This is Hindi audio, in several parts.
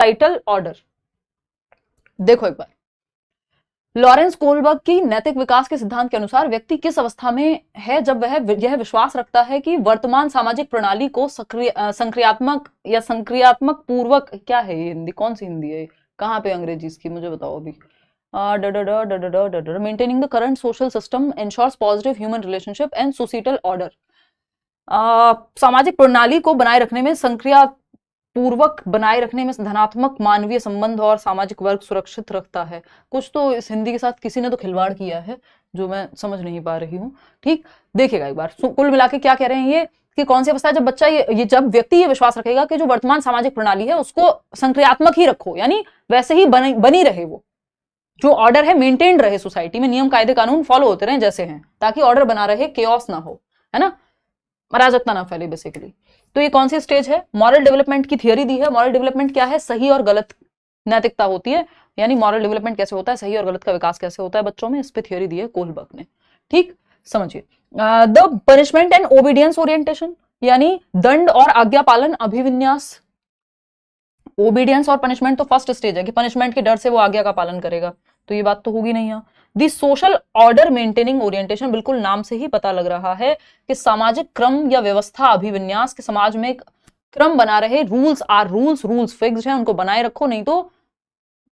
Societal order. देखो एक बार, लॉरेंस कोलबर्ग की नैतिक विकास के सिद्धांत के अनुसार व्यक्ति किस अवस्था में है जब वह यह विश्वास रखता है कि वर्तमान सामाजिक प्रणाली को संक्रियात्मक या संक्रियात्मक पूर्वक, क्या है ये हिंदी, कौन सी हिंदी है, कहाँ पे अंग्रेजी इसकी, मुझे बताओ अभी। Maintaining the current social system ensures positive human relationship and societal order. सामाजिक प्रणाली को बनाए रखने में, संक्रिया पूर्वक बनाए रखने में धनात्मक मानवीय संबंध और सामाजिक वर्ग सुरक्षित रखता है। कुछ तो इस हिंदी के साथ किसी ने तो खिलवाड़ किया है जो मैं समझ नहीं पा रही हूँ। ठीक, देखिएगा एक बार, कुल मिला के क्या कह रहे हैं ये, कि कौन सी अवस्था है जब बच्चा ये जब व्यक्ति ये विश्वास रखेगा कि जो वर्तमान सामाजिक प्रणाली है उसको संक्रियात्मक ही रखो, यानी वैसे ही बनी रहे, वो जो ऑर्डर है मेंटेन्ड रहे, सोसाइटी में नियम कायदे कानून फॉलो होते रहे जैसे हैं, ताकि ऑर्डर बना रहे, केओस ना हो, है ना, अराजकता ना फैले बेसिकली। तो ये कौन सी स्टेज है, मॉरल डेवलपमेंट की थियरी दी है। मॉरल डेवलपमेंट क्या है, सही और गलत नैतिकता होती है, यानी मॉरल डेवलपमेंट कैसे होता है, सही और गलत का विकास कैसे होता है बच्चों में, इस पे थियरी दी है कोलबर्ग ने। ठीक, समझिए। The punishment and obedience orientation, यानी दंड और आज्ञा पालन अभिविन्यास। ओबीडियंस और पनिशमेंट तो फर्स्ट स्टेज है कि पनिशमेंट के डर से वो आज्ञा का पालन करेगा, तो ये बात तो होगी नहीं यहाँ। दी सोशल ऑर्डर मेंटेनिंग ओरिएंटेशन, बिल्कुल नाम से ही पता लग रहा है कि सामाजिक क्रम या व्यवस्था अभिविन्यास के समाज में एक क्रम बना रहे, रूल्स फिक्स्ड हैं, उनको बनाए रखो, नहीं तो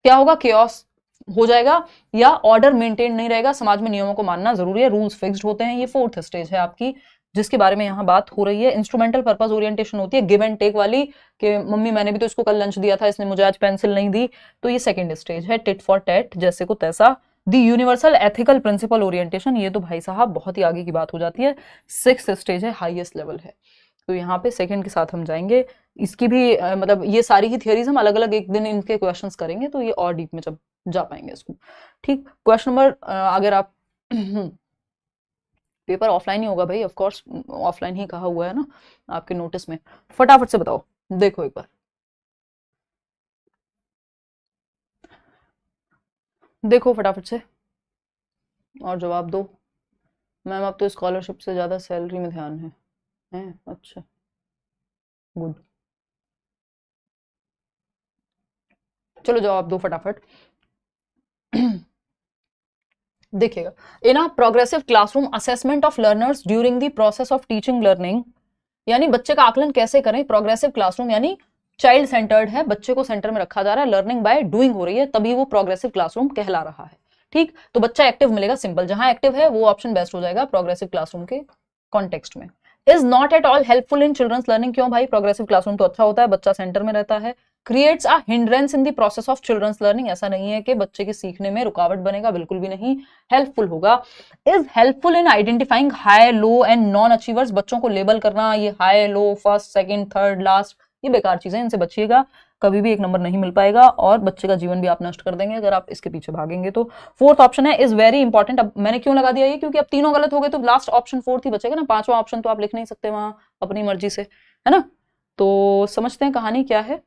क्या होगा, केओस हो जाएगा या ऑर्डर मेंटेन नहीं रहेगा। समाज में नियमों को मानना जरूरी है, रूल्स फिक्स्ड होते हैं। ये फोर्थ स्टेज है आपकी, जिसके बारे में यहाँ बात हो रही है। इंस्ट्रूमेंटल पर्पस ओरिएंटेशन होती है, गिव एंड टेक वाली, कि मम्मी मैंने भी तो इसको कल लंच दिया था, इसने मुझे आज पेंसिल नहीं दी, तो ये सेकंड स्टेज है। टिट फॉर टैट, जैसे को तैसा। दी यूनिवर्सल एथिकल प्रिंसिपल ओरिएंटेशन, ये तो भाई साहब बहुत ही आगे की बात हो जाती है। सिक्स्थ स्टेज है, हाईएस्ट लेवल है, तो यहाँ पे सेकंड के साथ हम जाएंगे। इसकी भी मतलब ये सारी ही थियरीज हम अलग अलग एक दिन इनके क्वेश्चंस करेंगे, तो ये और डीप में जब जा पाएंगे इसको। ठीक, क्वेश्चन नंबर, अगर आप पेपर ऑफलाइन ही होगा भाई, ऑफ कोर्स ऑफलाइन ही कहा हुआ है ना आपके नोटिस में, फटाफट से बताओ। देखो एक बार, देखो फटाफट से और जवाब दो। मैम अब तो स्कॉलरशिप से ज्यादा सैलरी में ध्यान है? अच्छा, गुड, चलो जवाब दो फटाफट। देखिएगा, in a progressive classroom assessment of learners during the process of teaching learning, यानी बच्चे का आकलन कैसे करें। प्रोग्रेसिव क्लासरूम यानी चाइल्ड सेंटर्ड है, बच्चे को सेंटर में रखा जा रहा है, लर्निंग बाय डूइंग हो रही है, तभी वो प्रोग्रेसिव क्लासरूम कहला रहा है। ठीक, तो बच्चा एक्टिव मिलेगा, सिंपल, जहां एक्टिव है वो ऑप्शन बेस्ट हो जाएगा प्रोग्रेसिव क्लासरूम के कॉन्टेक्स्ट में। Is not at all helpful in children's learning, क्यों भाई, प्रोग्रेसिव क्लासरूम तो अच्छा होता है, बच्चा सेंटर में रहता है। Creates a hindrance in the process of children's learning, ऐसा नहीं है कि बच्चे के सीखने में रुकावट बनेगा, बिल्कुल भी नहीं, हेल्पफुल होगा। Is helpful in identifying high, low and non achievers, बच्चों को लेबल करना, ये हाई, लो, फर्स्ट, सेकंड, थर्ड, लास्ट, ये बेकार चीजें, इनसे बचिएगा, कभी भी एक नंबर नहीं मिल पाएगा और बच्चे का जीवन भी आप नष्ट कर देंगे अगर आप इसके पीछे भागेंगे तो। फोर्थ ऑप्शन है इज वेरी इंपॉर्टेंट। अब मैंने क्यों लगा दिया ये, क्योंकि अब तीनों गलत हो गए तो लास्ट ऑप्शन फोर्थ ही बचेगा ना, पांचवा ऑप्शन तो आप लिख नहीं सकते वहां अपनी मर्जी से, है ना। तो समझते हैं कहानी क्या है,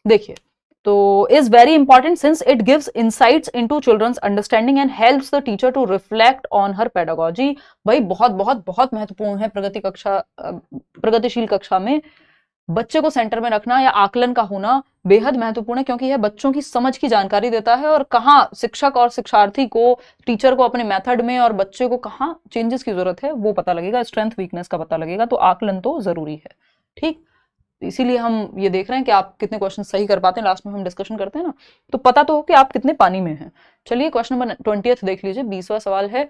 देखिए। तो is very important since it gives insights into children's understanding and helps the teacher to reflect on her pedagogy. भाई बहुत बहुत बहुत महत्वपूर्ण है प्रगतिशील कक्षा में बच्चे को सेंटर में रखना या आकलन का होना बेहद महत्वपूर्ण है, क्योंकि यह बच्चों की समझ की जानकारी देता है और कहाँ शिक्षक और शिक्षार्थी को, टीचर को अपने मेथड में और बच्चे को कहाँ चेंजेस की जरूरत है वो पता लगेगा, स्ट्रेंथ वीकनेस का पता लगेगा, तो आकलन तो जरूरी है। ठीक, इसीलिए हम ये देख रहे हैं कि आप कितने क्वेश्चन सही कर पाते हैं, लास्ट में हम डिस्कशन करते हैं ना, तो पता तो हो कि आप कितने पानी में हैं। चलिए क्वेश्चन नंबर 20 देख लीजिए, 20वां सवाल है,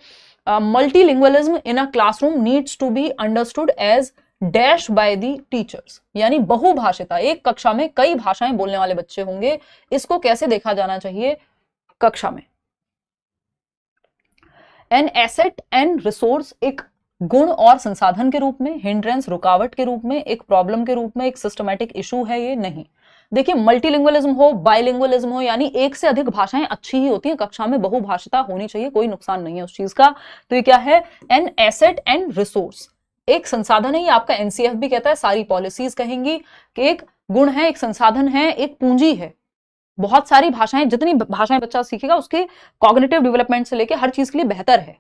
multilingualism in a classroom needs to be understood as dash by the teachers, यानी बहुभाषिता, एक कक्षा में कई भाषाएं बोलने वाले बच्चे होंगे, इसको कैसे देखा जाना चाहिए कक्षा में। एन एसेट एंड रिसोर्स, एक गुण और संसाधन के रूप में, हिंड्रेंस रुकावट के रूप में, एक प्रॉब्लम के रूप में, एक सिस्टमैटिक इशू है ये नहीं। देखिए मल्टीलिंगुअलिज्म हो, बाइलिंगुअलिज्म हो, यानी एक से अधिक भाषाएं अच्छी ही होती हैं, कक्षा में बहुभाषिता होनी चाहिए, कोई नुकसान नहीं है उस चीज का। तो ये क्या है, एन एसेट एंड रिसोर्स, एक संसाधन है, ये आपका एनसीएफ भी कहता है, सारी पॉलिसीज कहेंगी कि एक गुण है, एक संसाधन है, एक पूंजी है। बहुत सारी भाषाएं, जितनी भाषाएं बच्चा सीखेगा उसके कॉग्निटिव डेवलपमेंट से लेके हर चीज के लिए बेहतर है।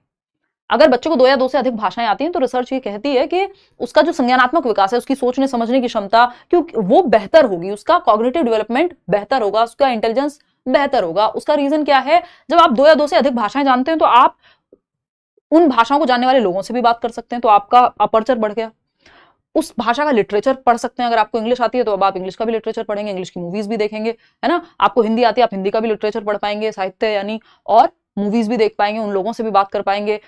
अगर बच्चे को 2 या 2 से अधिक भाषाएं आती हैं तो रिसर्च ये कहती है कि उसका जो संज्ञानात्मक विकास है, उसकी सोचने समझने की क्षमता क्योंकि वो बेहतर होगी, उसका कॉग्निटिव डेवलपमेंट बेहतर होगा, उसका इंटेलिजेंस बेहतर होगा। उसका रीजन क्या है, जब आप 2 या 2 से अधिक भाषाएं जानते हैं तो आप उन भाषाओं को जानने वाले लोगों से भी बात कर सकते हैं, तो आपका अपर्चर बढ़ गया। उस भाषा का लिटरेचर पढ़ सकते हैं, अगर आपको इंग्लिश आती है तो अब आप इंग्लिश का भी लिटरेचर पढ़ेंगे, इंग्लिश की मूवीज भी देखेंगे, है ना। आपको हिंदी आती है, आप हिंदी का भी लिटरेचर पढ़ पाएंगे, साहित्य यानी, और मूवीज भी देख पाएंगे, उन लोगों से भी बात कर पाएंगे।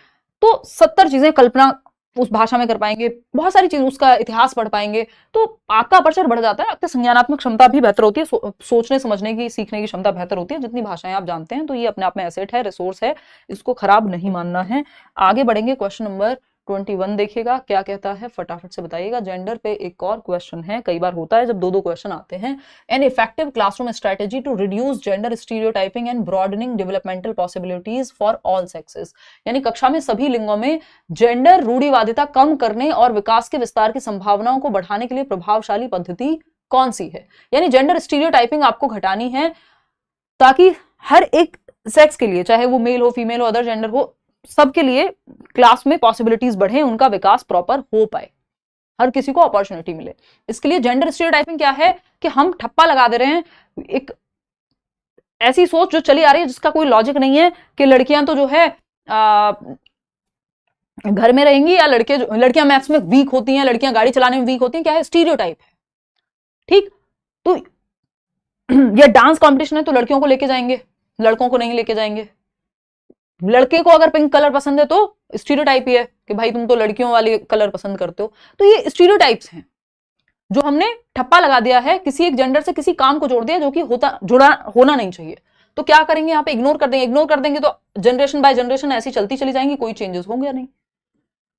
तो 70 चीजें कल्पना उस भाषा में कर पाएंगे, बहुत सारी चीज, उसका इतिहास पढ़ पाएंगे, तो आपका अपर्चर बढ़ जाता है, आपकी संज्ञानात्मक क्षमता भी बेहतर होती है, सोचने समझने की, सीखने की क्षमता बेहतर होती है जितनी भाषाएं आप जानते हैं। तो ये अपने आप में एसेट है, रिसोर्स है, इसको खराब नहीं मानना है। आगे बढ़ेंगे, क्वेश्चन नंबर 21 देखिएगा क्या कहता है, फटाफट से बताइएगा। जेंडर पे एक और क्वेश्चन है, कई बार होता है जब 2-2 क्वेश्चन आते हैं। An effective classroom strategy to reduce gender stereotyping and broadening developmental possibilities for all sexes, यानी कक्षा में सभी लिंगों में जेंडर रूढ़िवादिता कम करने और विकास के विस्तार की संभावनाओं को बढ़ाने के लिए प्रभावशाली पद्धति कौन सी है। यानी जेंडर स्टीरियोटाइपिंग आपको घटानी है ताकि हर एक सेक्स के लिए, चाहे वो मेल हो, फीमेल हो, अदर जेंडर हो, सबके लिए क्लास में पॉसिबिलिटीज बढ़े, उनका विकास प्रॉपर हो पाए, हर किसी को अपॉर्चुनिटी मिले। इसके लिए जेंडर स्टीरियोटाइपिंग क्या है कि हम ठप्पा लगा दे रहे हैं एक ऐसी सोच जो चली आ रही है जिसका कोई लॉजिक नहीं है कि लड़कियां तो जो है घर में रहेंगी, या लड़कियां मैथ्स में वीक होती हैं, लड़कियां गाड़ी चलाने में वीक होती हैं, क्या है, स्टीरियोटाइप है। ठीक, तो ये डांस कंपटीशन है तो लड़कियों को लेके जाएंगे, लड़कों को नहीं लेके जाएंगे। लड़के को अगर पिंक कलर पसंद है तो स्टीरियोटाइप ही है कि भाई तुम तो लड़कियों वाले कलर पसंद करते हो। तो ये स्टीरियोटाइप्स हैं जो हमने ठप्पा लगा दिया है, किसी एक जेंडर से किसी काम को जोड़ दिया जो कि जुड़ा होना नहीं चाहिए। तो क्या करेंगे यहाँ पे, इग्नोर कर देंगे। इग्नोर कर देंगे तो जनरेशन बाय जनरेशन ऐसी चलती चली जाएंगी, कोई चेंजेस होंगे नहीं।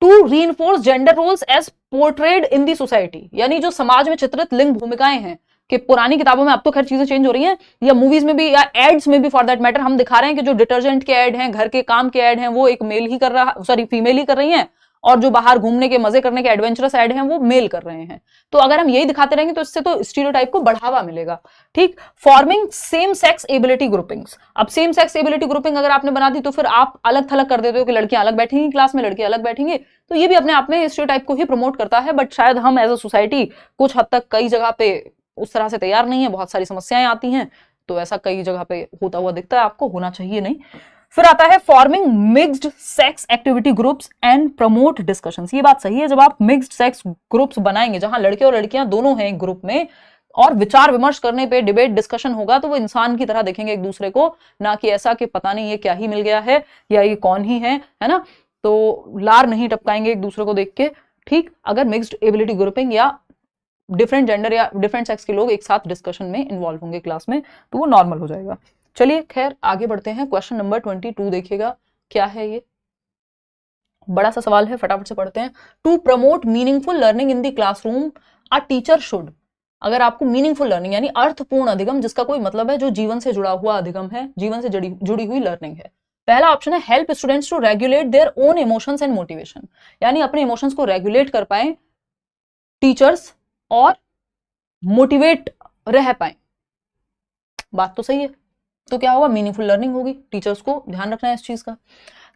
To reinforce gender roles as portrayed in the society, यानी जो समाज में चित्रित लिंग भूमिकाएं हैं, कि पुरानी किताबों में, अब तो खैर चीजें चेंज हो रही हैं, या मूवीज में भी, या एड्स में भी फॉर दैट मैटर, हम दिखा रहे हैं कि जो डिटर्जेंट के ऐड हैं, घर के काम के ऐड हैं, वो एक मेल ही कर रहा, सॉरी फीमेल ही कर रही हैं, और जो बाहर घूमने के मजे करने के एडवेंचरस ऐड हैं वो मेल कर रहे हैं। तो अगर हम यही दिखाते रहेंगे तो इससे तो स्टीरियोटाइप को बढ़ावा मिलेगा। ठीक, forming same sex ability groupings. अब सेम सेक्स एबिलिटी ग्रुपिंग अगर आपने बना दी तो फिर आप अलग थलग कर देते हो कि लड़कियां अलग बैठेंगी क्लास में, लड़के अलग बैठेंगे, तो ये भी अपने आप में स्टीरियोटाइप को ही प्रमोट करता है। बट शायद हम एज अ सोसाइटी कुछ हद तक कई जगह पे उस तरह से तैयार नहीं है, बहुत सारी समस्याएं आती हैं, तो ऐसा कई जगह पे होता हुआ दिखता है, आपको होना चाहिए नहीं। फिर आता है forming mixed sex activity groups and promote discussions. ये बात सही है, जब आप मिक्स्ड सेक्स ग्रुप्स बनाएंगे जहां लड़के और लड़कियां दोनों हैं एक ग्रुप में, और विचार विमर्श करने पे, डिबेट डिस्कशन होगा, तो वो इंसान की तरह देखेंगे एक दूसरे को, ना कि ऐसा कि पता नहीं ये क्या ही मिल गया है या ये कौन ही है ना। तो लार नहीं टपकाएंगे एक दूसरे को देख के। ठीक, अगर मिक्स्ड एबिलिटी ग्रुपिंग या डिफरेंट जेंडर या डिफरेंट सेक्स के लोग एक साथ डिस्कशन में इन्वॉल्व होंगे क्लास में, तो वो नॉर्मल हो जाएगा। चलिए खैर आगे बढ़ते हैं, क्वेश्चन नंबर 22 देखिएगा क्या है। ये बड़ा सा सवाल है, फटाफट से पढ़ते हैं। To promote meaningful learning in the classroom a teacher should. अगर आपको मीनिंगफुल लर्निंग यानी अर्थपूर्ण अधिगम, जिसका कोई मतलब है, जो जीवन से जुड़ा हुआ अधिगम है, जीवन से जुड़ी हुई लर्निंग है। पहला ऑप्शन है help students to regulate their own emotions and motivation, यानी अपने इमोशंस को रेगुलेट कर पाए टीचर्स और मोटिवेट रह पाए। बात तो सही है, तो क्या होगा, मीनिंगफुल लर्निंग होगी, टीचर्स को ध्यान रखना है इस चीज का।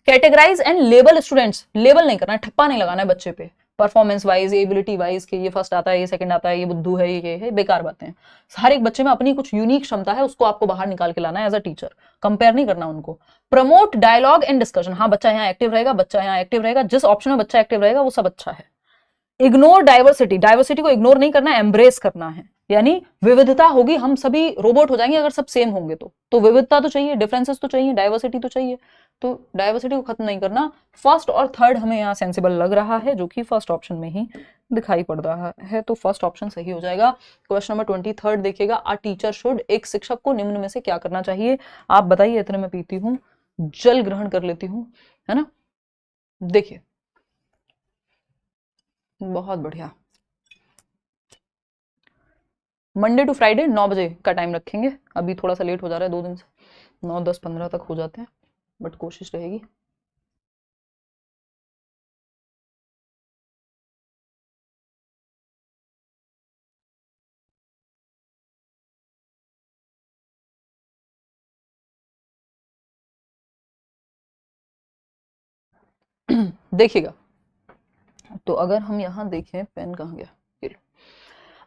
Categorise and label students, label नहीं करना है, ठप्पा नहीं लगाना है बच्चे पे परफॉर्मेंस वाइज, एबिलिटी वाइज कि ये फर्स्ट आता है, ये सेकंड आता है, ये बुद्धू है, ये है, बेकार बातें हैं। हर एक बच्चे में अपनी कुछ यूनिक क्षमता है, उसको आपको बाहर निकाल के लाना है एज अ टीचर, कंपेयर नहीं करना उनको। प्रमोट डायलॉग एंड डिस्कशन, हाँ बच्चा यहाँ एक्टिव रहेगा, बच्चा यहाँ एक्टिव रहेगा, जिस ऑप्शन में बच्चा एक्टिव रहेगा वो सब अच्छा है। इग्नोर डाइवर्सिटी, डाइवर्सिटी को इग्नोर नहीं करना, एम्ब्रेस करना है, यानी विविधता होगी, हम सभी रोबोट हो जाएंगे अगर सब सेम होंगे, तो विविधता तो चाहिए, डिफरेंसेस तो चाहिए, डाइवर्सिटी तो चाहिए, तो डाइवर्सिटी को खत्म नहीं करना। फर्स्ट और थर्ड हमें यहाँ सेंसिबल लग रहा है, जो कि फर्स्ट ऑप्शन में ही दिखाई पड़ रहा है, तो फर्स्ट ऑप्शन सही हो जाएगा। क्वेश्चन नंबर 23 देखिएगा, अ टीचर शुड, एक शिक्षक को निम्न में से क्या करना चाहिए। आप बताइए, इतने में पीती हूँ, जल ग्रहण कर लेती हूँ, है ना। देखिए, बहुत बढ़िया, मंडे टू फ्राइडे 9 बजे का टाइम रखेंगे, अभी थोड़ा सा लेट हो जा रहा है 2 दिन से, 9, 10, 15 तक हो जाते हैं, बट कोशिश रहेगी। देखिएगा, तो अगर हम यहाँ देखें, पेन कहाँ गया, ये लो।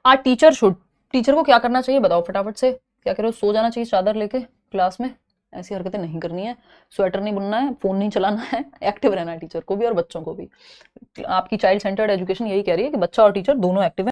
आ टीचर शुड, टीचर को क्या करना चाहिए बताओ फटाफट से, क्या करो, सो जाना चाहिए चादर लेके क्लास में, ऐसी हरकतें नहीं करनी है, स्वेटर नहीं बुनना है, फोन नहीं चलाना है, एक्टिव रहना है टीचर को भी और बच्चों को भी। आपकी चाइल्ड सेंटर्ड एजुकेशन यही कह रही है कि बच्चा और टीचर दोनों एक्टिव है।